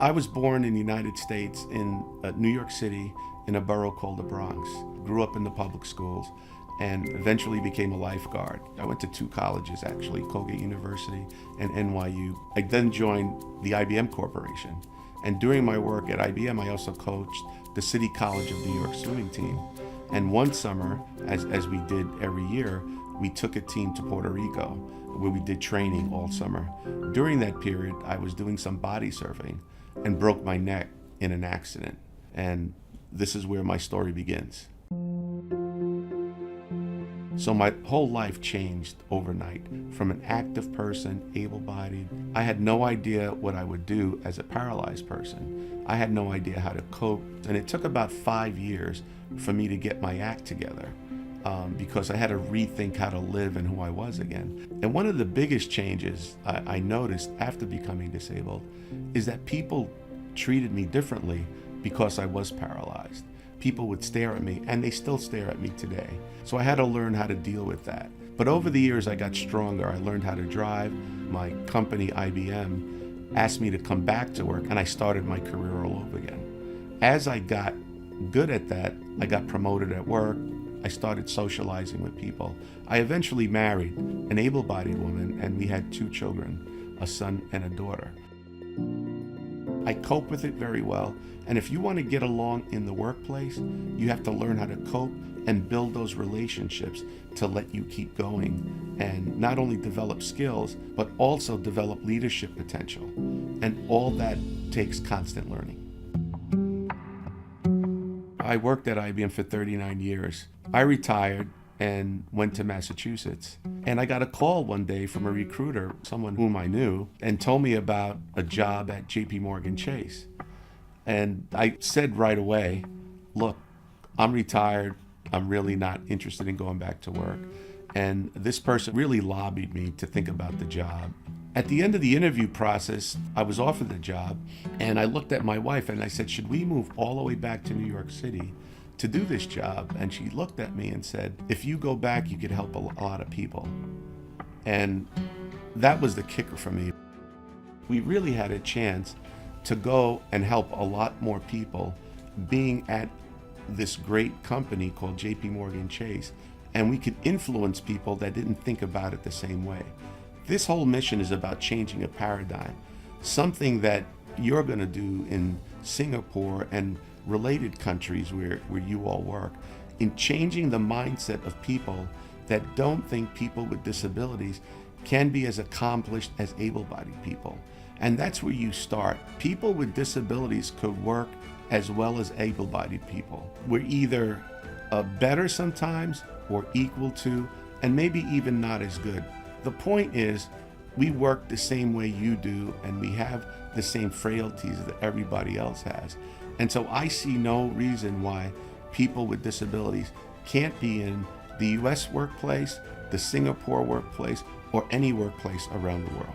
I was born in the United States in New York City in a borough called the Bronx. Grew up in the public schools and eventually became a lifeguard. I went to 2 colleges actually, Colgate University and NYU. I then joined the IBM Corporation. And during my work at IBM, I also coached the City College of New York swimming team. And one summer, as we did every year, we took a team to Puerto Rico where we did training all summer. During that period, I was doing some body surfing and broke my neck in an accident. And this is where my story begins. So my whole life changed overnight. From an active person, able-bodied, I had no idea what I would do as a paralyzed person. I had no idea how to cope. And it took about 5 years for me to get my act together because I had to rethink how to live and who I was again. And one of the biggest changes I noticed after becoming disabled is that people treated me differently because I was paralyzed. People would stare at me, and they still stare at me today. So I had to learn how to deal with that. But over the years, I got stronger. I learned how to drive. My company, IBM, asked me to come back to work, and I started my career all over again. As I got good at that, I got promoted at work. I started socializing with people. I eventually married an able-bodied woman, and we had 2 children, a son and a daughter. I cope with it very well. And if you want to get along in the workplace, you have to learn how to cope and build those relationships to let you keep going and not only develop skills, but also develop leadership potential. And all that takes constant learning. I worked at IBM for 39 years. I retired and went to Massachusetts. And I got a call one day from a recruiter, someone whom I knew, and told me about a job at JPMorgan Chase. And I said right away, look, I'm retired. I'm really not interested in going back to work. And this person really lobbied me to think about the job. At the end of the interview process, I was offered the job, and I looked at my wife and I said, should we move all the way back to New York City to do this job? And she looked at me and said, if you go back, you could help a lot of people. And that was the kicker for me. We really had a chance to go and help a lot more people being at this great company called JPMorgan Chase, and we could influence people that didn't think about it the same way. This whole mission is about changing a paradigm, something that you're going to do in Singapore and related countries where you all work, in changing the mindset of people that don't think people with disabilities can be as accomplished as able-bodied people. And that's where you start. People with disabilities could work as well as able-bodied people. We're either better sometimes or equal to, and maybe even not as good. The point is, we work the same way you do, and we have the same frailties that everybody else has. And so I see no reason why people with disabilities can't be in the US workplace, the Singapore workplace, or any workplace around the world.